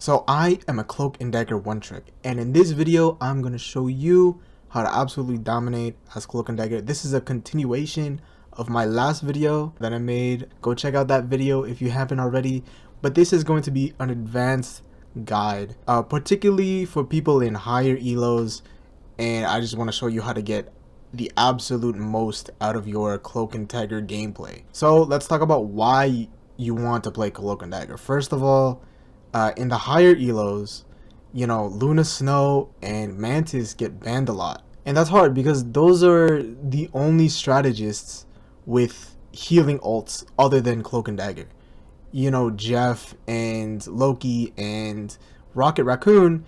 So I am a Cloak and Dagger one trick, and in this video I'm going to show you how to absolutely dominate as Cloak and Dagger. This is a continuation of my last video that I made. Go check out that video if you haven't already, but this is going to be an advanced guide, particularly for people in higher elos, and I just want to show you how to get the absolute most out of your Cloak and Dagger gameplay. So let's talk about why you want to play Cloak and Dagger. First of all, in the higher elos, you know, Luna Snow and Mantis get banned a lot. And that's hard because those are the only strategists with healing ults other than Cloak and Dagger. You know, Jeff and Loki and Rocket Raccoon,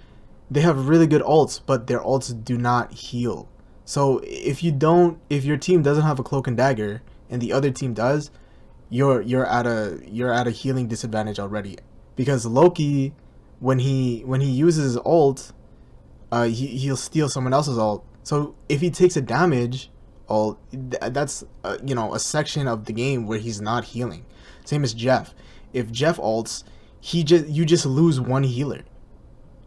they have really good ults, but their ults do not heal. So if your team doesn't have a Cloak and Dagger and the other team does, you're at a healing disadvantage already. Because Loki, when he uses his ult, he'll steal someone else's ult. So if he takes a damage ult, that's you know, a section of the game where he's not healing. Same as Jeff. If Jeff ults, you just lose one healer.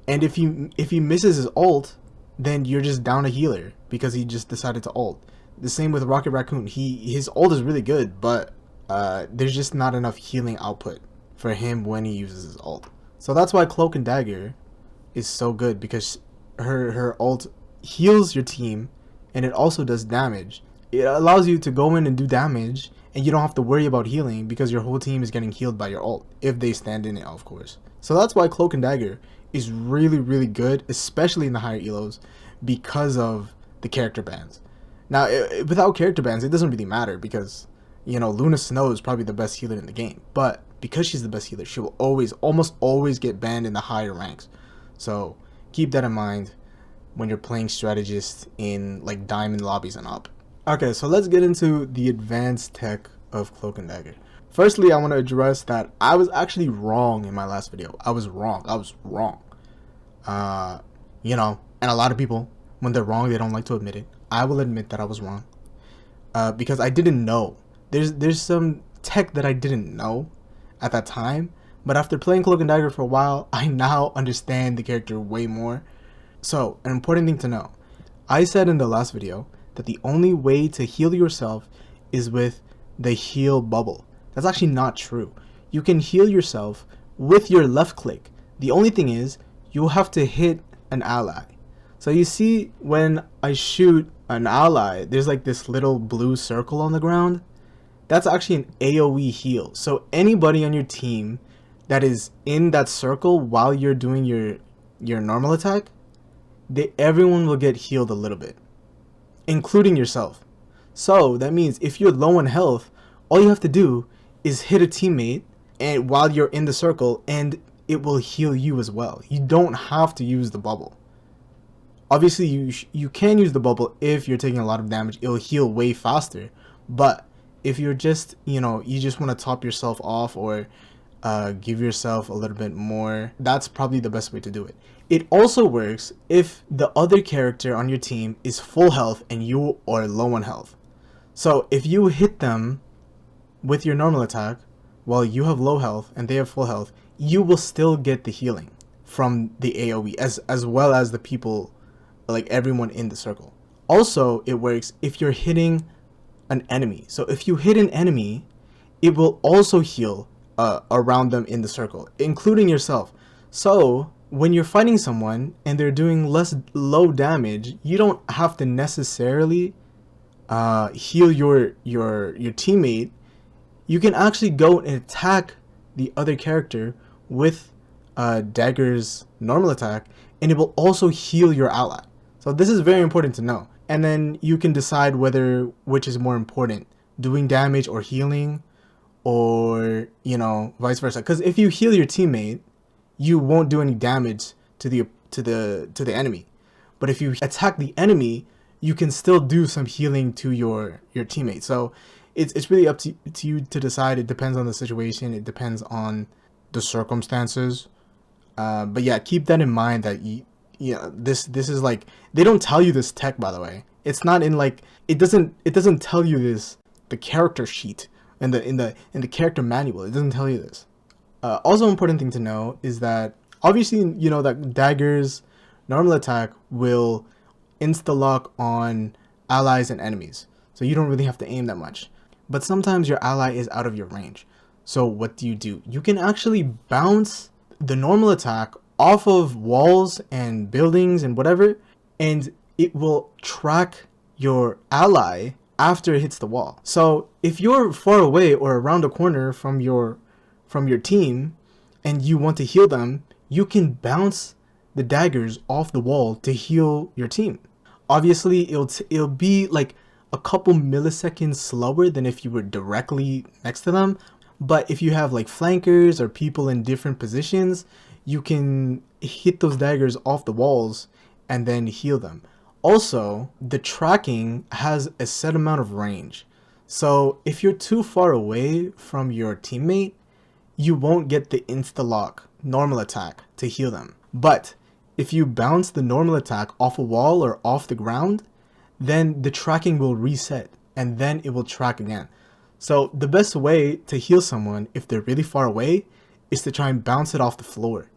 And if he misses his ult, then you're just down a healer because he just decided to ult. The same with Rocket Raccoon. His ult is really good, but there's just not enough healing output for him when he uses his ult. So that's why Cloak and Dagger is so good, because her ult heals your team and it also does damage. It allows you to go in and do damage and you don't have to worry about healing because your whole team is getting healed by your ult, if they stand in it, of course. So that's why Cloak and Dagger is really good, especially in the higher elos, because of the character bans. Now without character bans it doesn't really matter, because you know, Luna Snow is probably the best healer in the game, but because she's the best healer, she will almost always get banned in the higher ranks. So keep that in mind when you're playing strategists in like diamond lobbies and up. Okay, so let's get into the advanced tech of Cloak and Dagger. Firstly, I want to address that I was actually wrong in my last video. I was wrong. You know, and a lot of people, when they're wrong, they don't like to admit it. I will admit that I was wrong, because I didn't know. There's some tech that I didn't know at that time, but after playing Cloak and Dagger for a while, I now understand the character way more. So, an important thing to know. I said in the last video that the only way to heal yourself is with the heal bubble. That's actually not true. You can heal yourself with your left click. The only thing is, you have to hit an ally. So you see when I shoot an ally, there's like this little blue circle on the ground. That's actually an AoE heal. So anybody on your team that is in that circle while you're doing your normal attack, everyone will get healed a little bit, including yourself. So that means if you're low on health, all you have to do is hit a teammate and while you're in the circle, and it will heal you as well. You don't have to use the bubble. Obviously you can use the bubble if you're taking a lot of damage. It'll heal way faster, but if you're just, you know, you just want to top yourself off or give yourself a little bit more, that's probably the best way to do it. It also works if the other character on your team is full health and you are low on health. So if you hit them with your normal attack while you have low health and they have full health, you will still get the healing from the AoE as well as the people, like everyone in the circle. Also, it works if you're hitting an enemy. So if you hit an enemy, it will also heal around them in the circle, including yourself. So when you're fighting someone and they're doing low damage, you don't have to necessarily heal your teammate. You can actually go and attack the other character with Dagger's normal attack, and it will also heal your ally. So this is very important to know. And then you can decide which is more important, doing damage or healing, or, you know, vice versa. Because if you heal your teammate, you won't do any damage to the enemy. But if you attack the enemy, you can still do some healing to your teammate. So it's really up to you to decide. It depends on the situation. It depends on the circumstances. But yeah, keep that in mind that yeah, this is like, they don't tell you this tech, by the way. It's not in like, it doesn't tell you this, the character sheet in the character manual. It doesn't tell you this. Also important thing to know is that Obviously, you know that Dagger's normal attack will insta-lock on allies and enemies, so you don't really have to aim that much. But sometimes your ally is out of your range. So what do? You can actually bounce the normal attack off of walls and buildings and whatever, and it will track your ally after it hits the wall. So if you're far away or around a corner from your team and you want to heal them, you can bounce the daggers off the wall to heal your team. Obviously, it'll be like a couple milliseconds slower than if you were directly next to them. But if you have like flankers or people in different positions, you can hit those daggers off the walls and then heal them. Also, the tracking has a set amount of range. So if you're too far away from your teammate, you won't get the insta-lock normal attack to heal them. But if you bounce the normal attack off a wall or off the ground, then the tracking will reset and then it will track again. So the best way to heal someone if they're really far away is to try and bounce it off the floor.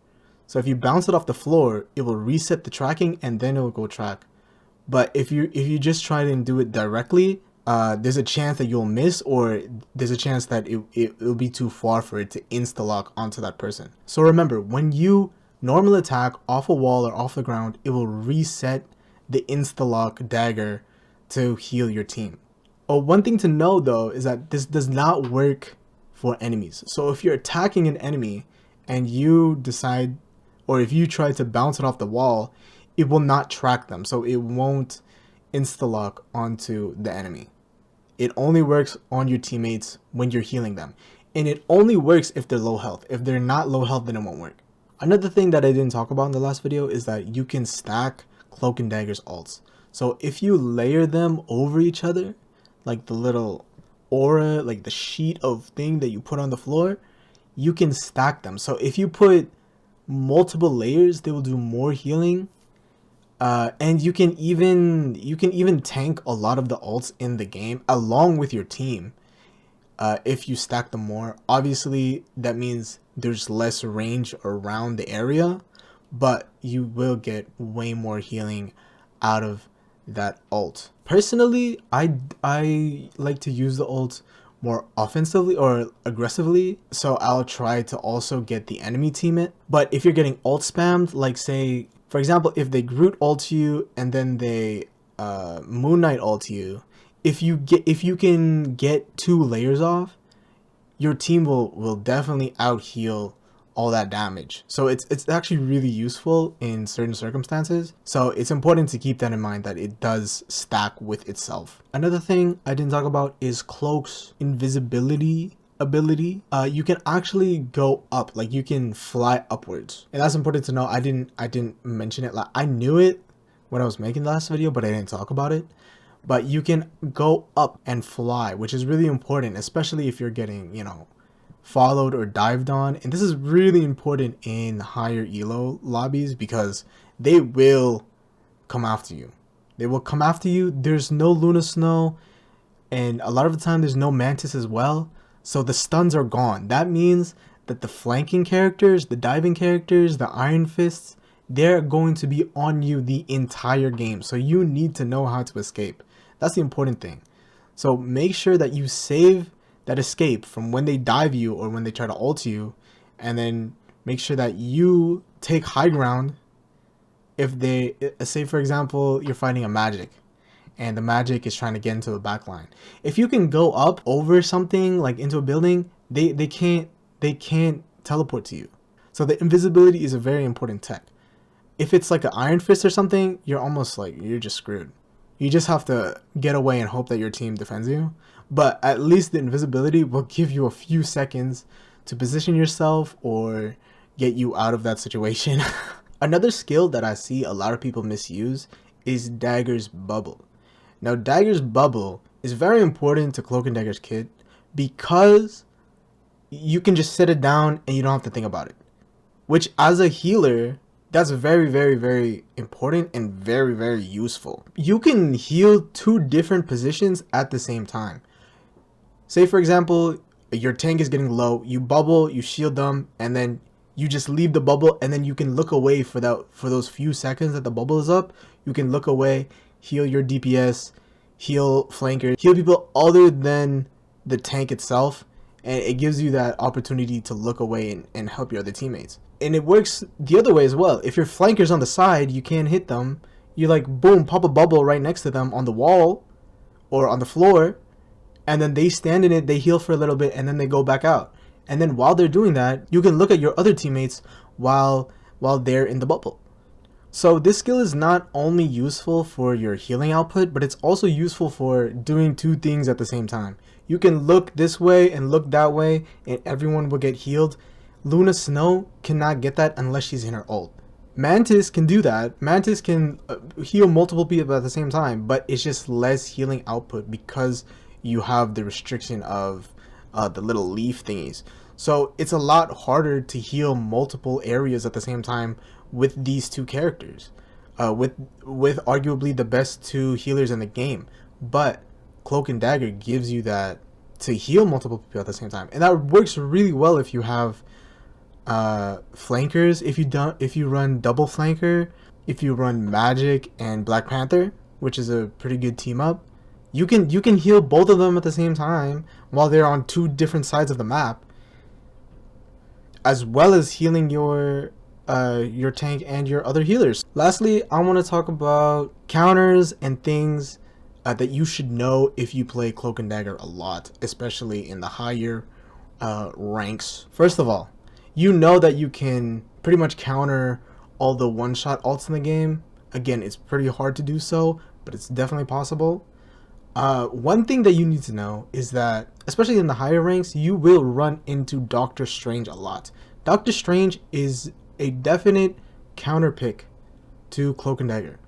So if you bounce it off the floor, it will reset the tracking and then it will go track. But if you just try and do it directly, there's a chance that you'll miss, or there's a chance that it'll be too far for it to insta-lock onto that person. So remember, when you normal attack off a wall or off the ground, it will reset the insta-lock dagger to heal your team. Oh, one thing to know though is that this does not work for enemies. So if you're attacking an enemy and you decide, or if you try to bounce it off the wall, it will not track them. So it won't insta-lock onto the enemy. It only works on your teammates when you're healing them. And it only works if they're low health. If they're not low health, then it won't work. Another thing that I didn't talk about in the last video is that you can stack Cloak and Dagger's ults. So if you layer them over each other, like the little aura, like the sheet of thing that you put on the floor, you can stack them. So if you put multiple layers, they will do more healing. And you can even tank a lot of the ults in the game along with your team if you stack them more. Obviously, that means there's less range around the area, but you will get way more healing out of that ult. Personally, I like to use the ult more offensively or aggressively, so I'll try to also get the enemy team it. But if you're getting ult spammed, like say, for example, if they Groot ult you and then they Moon Knight ult you, if you can get 2 layers off, your team will definitely out heal all that damage. So it's actually really useful in certain circumstances. So it's important to keep that in mind, that it does stack with itself. Another thing I didn't talk about is Cloak's invisibility ability. You can actually go up, like you can fly upwards, and that's important to know. I didn't mention it. Like, I knew it when I was making the last video, but I didn't talk about it. But you can go up and fly, which is really important, especially if you're getting, you know, followed or dived on. And this is really important in higher elo lobbies because they will come after you. They will come after you. There's no Luna Snow, and a lot of the time there's no Mantis as well. So the stuns are gone. That means that the flanking characters, the diving characters, the Iron Fists, they're going to be on you the entire game. So you need to know how to escape. That's the important thing. So make sure that you save that escape from when they dive you or when they try to ult you, and then make sure that you take high ground if they, say for example, you're fighting a magic and the magic is trying to get into a backline. If you can go up over something, like into a building, they can't teleport to you. So the invisibility is a very important tech. If it's like an Iron Fist or something, you're just screwed. You just have to get away and hope that your team defends you. But at least the invisibility will give you a few seconds to position yourself or get you out of that situation. Another skill that I see a lot of people misuse is Dagger's bubble. Now Dagger's bubble is very important to Cloak and Dagger's kit because you can just set it down and you don't have to think about it. Which, as a healer, that's very, very, very important and very, very useful. You can heal 2 different positions at the same time. Say for example, your tank is getting low, you bubble, you shield them, and then You just leave the bubble, and then you can look away for those few seconds that the bubble is up. You can look away, heal your DPS, heal flankers, heal people other than the tank itself, and it gives you that opportunity to look away and help your other teammates. And it works the other way as well. If your flankers on the side, you can't hit them. You like boom, pop a bubble right next to them on the wall or on the floor, and then they stand in it, they heal for a little bit, and then they go back out. And then while they're doing that, you can look at your other teammates while they're in the bubble. So this skill is not only useful for your healing output, but it's also useful for doing two things at the same time. You can look this way and look that way, and everyone will get healed. Luna Snow cannot get that unless she's in her ult. Mantis can do that. Mantis can heal multiple people at the same time, but it's just less healing output because you have the restriction of the little leaf thingies. So it's a lot harder to heal multiple areas at the same time with these two characters, with arguably the best two healers in the game. But Cloak and Dagger gives you that to heal multiple people at the same time, and that works really well if you have flankers. If you run double flanker, if you run Magic and Black Panther, which is a pretty good team up, you can heal both of them at the same time while they're on two different sides of the map, as well as healing your tank and your other healers. Lastly, I want to talk about counters and things that you should know if you play Cloak and Dagger a lot, especially in the higher ranks. First of all, you know that you can pretty much counter all the one-shot ults in the game. Again, it's pretty hard to do so, but it's definitely possible. One thing that you need to know is that, especially in the higher ranks, you will run into Doctor Strange a lot. Doctor Strange is a definite counter pick to Cloak and Dagger,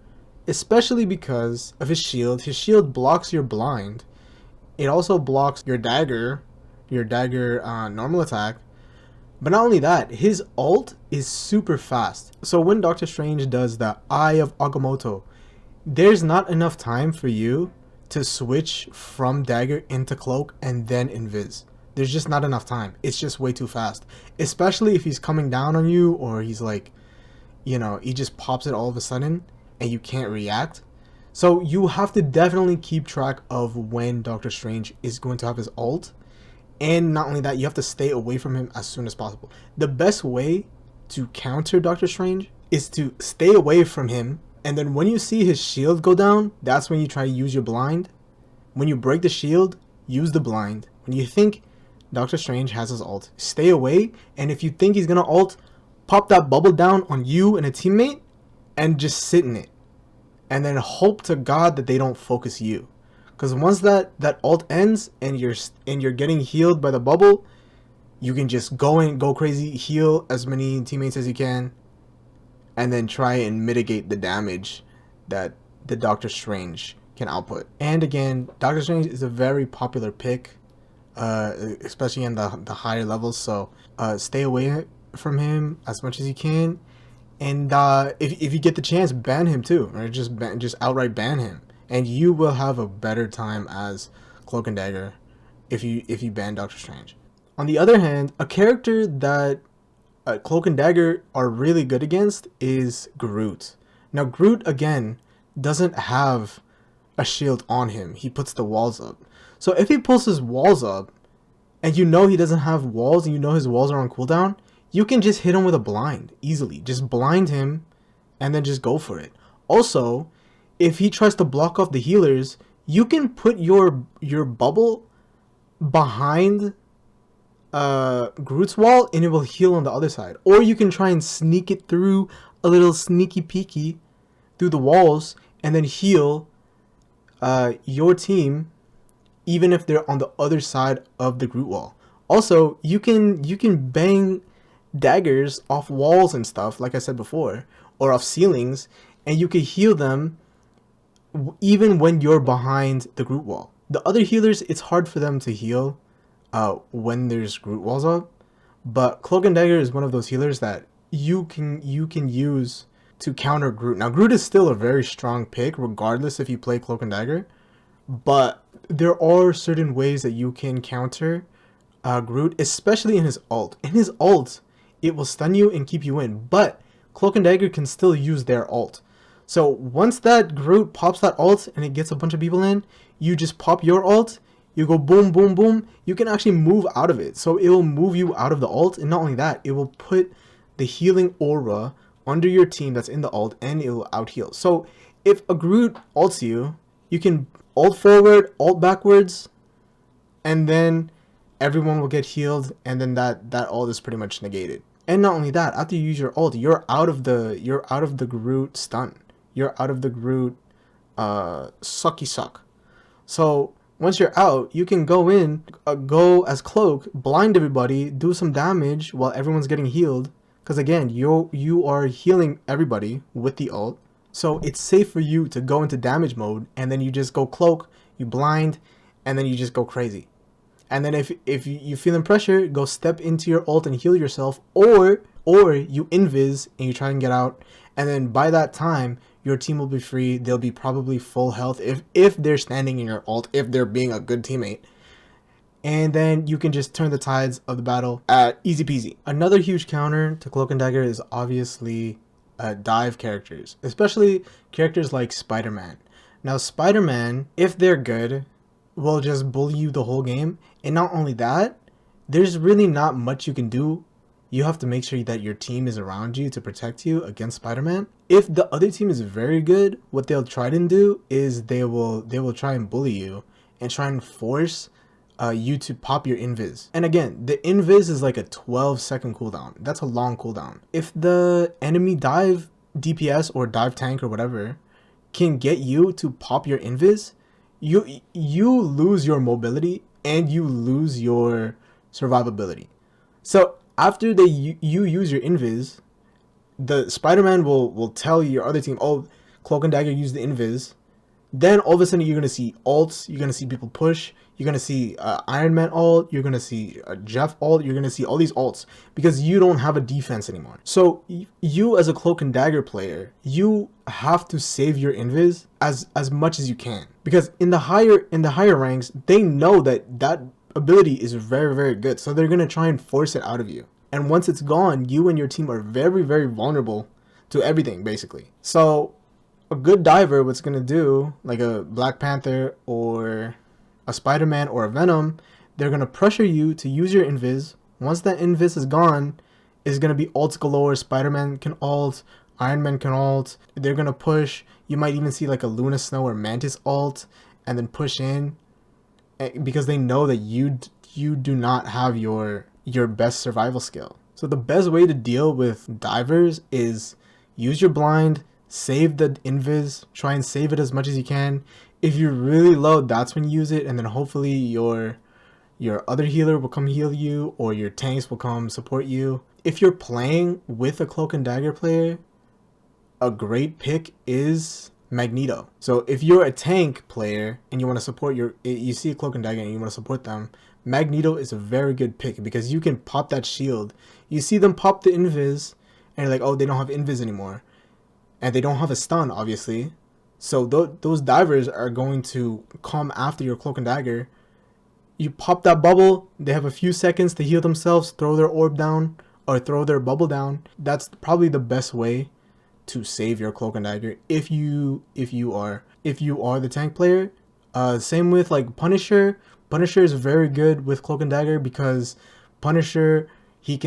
especially because of his shield. His shield blocks your blind. It also blocks your dagger normal attack. But not only that, his ult is super fast. So when Doctor Strange does the Eye of Agamotto, there's not enough time for you to switch from Dagger into Cloak and then Invis. There's just not enough time. It's just way too fast. Especially if he's coming down on you, or he's like, you know, he just pops it all of a sudden and you can't react. So you have to definitely keep track of when Doctor Strange is going to have his ult. And not only that, you have to stay away from him as soon as possible. The best way to counter Doctor Strange is to stay away from him, and then when you see his shield go down, that's when you try to use your blind. When you break the shield, use the blind. When you think Doctor Strange has his ult, stay away, and if you think he's gonna ult, pop that bubble down on you and a teammate and just sit in it. And then hope to God that they don't focus you. Because once that ult ends and you're getting healed by the bubble, you can just go crazy, heal as many teammates as you can, and then try and mitigate the damage that the Doctor Strange can output. And again, Doctor Strange is a very popular pick, especially in the higher levels. So stay away from him as much as you can, and if you get the chance, ban him too, or just outright ban him. And you will have a better time as Cloak and Dagger if you ban Doctor Strange. On the other hand, a character that Cloak and Dagger are really good against is Groot. Now Groot, again, doesn't have a shield on him. He puts the walls up. So if he pulls his walls up, and you know he doesn't have walls, and you know his walls are on cooldown, you can just hit him with a blind easily. Just blind him, and then just go for it. Also, if he tries to block off the healers, you can put your bubble behind Groot's wall and it will heal on the other side. Or you can try and sneak it through a little sneaky peeky through the walls and then heal your team even if they're on the other side of the Groot wall. Also, you can bang daggers off walls and stuff, like I said before, or off ceilings, and you can heal them even when you're behind the Groot wall. The other healers, it's hard for them to heal when there's Groot walls up, but Cloak and Dagger is one of those healers that you can use to counter Groot. Now Groot is still a very strong pick regardless if you play Cloak and Dagger, but there are certain ways that you can counter Groot, especially in his ult. In his ult, it will stun you and keep you in. But Cloak and Dagger can still use their ult. So once that Groot pops that ult and it gets a bunch of people in, you just pop your ult, you go boom, boom, boom. You can actually move out of it. So it will move you out of the ult. And not only that, it will put the healing aura under your team that's in the ult, and it will out heal. So if a Groot ults you, you can ult forward, ult backwards, and then everyone will get healed, and then that ult is pretty much negated. And not only that, after you use your ult, you're out of the Groot stun. You're out of the Groot sucky suck. So once you're out, you can go in, go as Cloak, blind everybody, do some damage while everyone's getting healed. Because again, you are healing everybody with the ult. So it's safe for you to go into damage mode, and then you just go Cloak, you blind, and then you just go crazy. And then if you feeling pressure, go step into your ult and heal yourself, or you invis and you try and get out, and then by that time your team will be free. They'll be probably full health if they're standing in your ult, if they're being a good teammate. And then you can just turn the tides of the battle at easy peasy. Another huge counter to Cloak and Dagger is obviously dive characters, especially characters like Spider-Man. Now Spider-Man, if they're good, will just bully you the whole game. And not only that, there's really not much you can do. You have to make sure that your team is around you to protect you against Spider-Man. If the other team is very good, what they'll try to do is they will try and bully you and try and force you to pop your invis. And again, the invis is like a 12-second cooldown. That's a long cooldown. If the enemy dive DPS or dive tank or whatever can get you to pop your invis, you lose your mobility and you lose your survivability. So after you use your invis, the Spider-Man will tell your other team, oh, Cloak and Dagger use the invis. Then all of a sudden you're going to see ults, you're going to see people push, you're going to see Iron Man ult, you're going to see Jeff ult, you're going to see all these ults because you don't have a defense anymore. So you as a Cloak and Dagger player, you have to save your invis as much as you can, because in the higher ranks, they know that ability is very, very good. So they're going to try and force it out of you. And once it's gone, you and your team are very, very vulnerable to everything basically. So a good diver, what's going to do, like a Black Panther or a Spider-Man or a Venom, they're going to pressure you to use your invis. Once that invis is gone, it's going to be ults galore. Spider-Man can ult, Iron Man can ult. They're going to push. You might even see like a Luna Snow or Mantis ult and then push in, because they know that you do not have your best survival skill. So the best way to deal with divers is use your blind, save the invis, try and save it as much as you can. If you're really low, that's when you use it, and then hopefully your other healer will come heal you, or your tanks will come support you. If you're playing with a Cloak and Dagger player, a great pick is Magneto. So if you're a tank player and you want to support you see a Cloak and Dagger and you want to support them, Magneto is a very good pick because you can pop that shield. You see them pop the invis and you're like, oh, they don't have invis anymore. And they don't have a stun, obviously. So those divers are going to come after your Cloak and Dagger. You pop that bubble, they have a few seconds to heal themselves, throw their orb down, or throw their bubble down. That's probably the best way to save your Cloak and Dagger if you are the tank player. Same with like Punisher. Punisher is very good with Cloak and Dagger because Punisher, he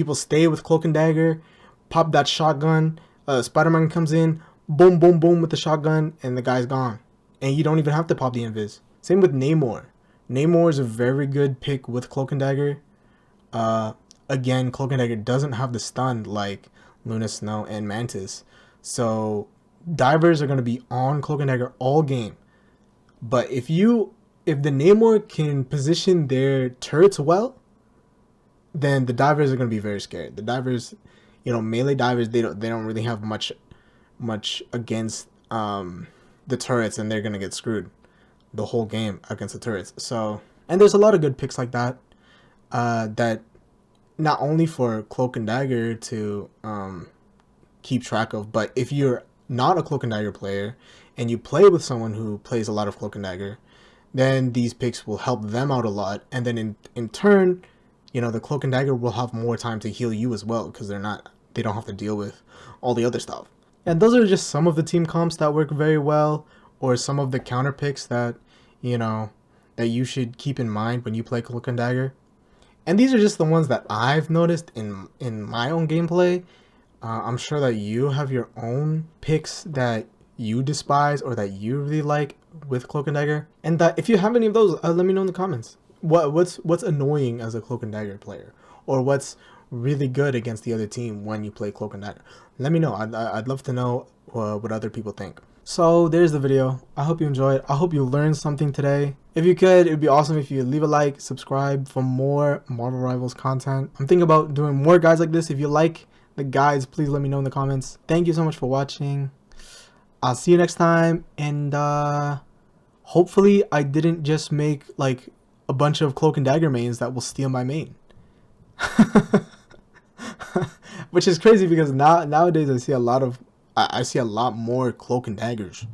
will stay with Cloak and Dagger, pop that shotgun. Spider-Man comes in, boom, boom, boom with the shotgun, and the guy's gone. And you don't even have to pop the invis. Same with Namor. Namor is a very good pick with Cloak and Dagger. Again, Cloak and Dagger doesn't have the stun like Luna Snow and Mantis. So divers are going to be on Cloak and Dagger all game. But if the Namor can position their turrets well, then the divers are going to be very scared. The divers, melee divers, they don't really have much against the turrets, and they're going to get screwed the whole game against the turrets. So, and there's a lot of good picks like that, that not only for Cloak and Dagger to keep track of, but if you're not a Cloak and Dagger player and you play with someone who plays a lot of Cloak and Dagger, then these picks will help them out a lot, and then in turn you know, the Cloak and Dagger will have more time to heal you as well, because they don't have to deal with all the other stuff. And those are just some of the team comps that work very well, or some of the counter picks that, you know, that you should keep in mind when you play Cloak and Dagger. And these are just the ones that I've noticed in my own gameplay. I'm sure that you have your own picks that you despise or that you really like with Cloak and Dagger. And if you have any of those, let me know in the comments. What's annoying as a Cloak and Dagger player, or what's really good against the other team when you play Cloak and Dagger. Let me know. I'd love to know what other people think. So there's the video. I hope you enjoyed. I hope you learned something today. If you could, it'd be awesome if you leave a like, subscribe for more Marvel Rivals content. I'm thinking about doing more guides like this. If you like the guides, please let me know in the comments. Thank you so much for watching. I'll see you next time, and hopefully I didn't just make like a bunch of Cloak and Dagger mains that will steal my main. Which is crazy because nowadays I see a lot more Cloak and Daggers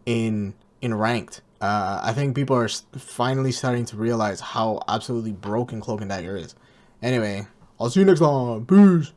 in ranked. I think people are finally starting to realize how absolutely broken Cloak and Dagger is. Anyway, I'll see you next time. Peace.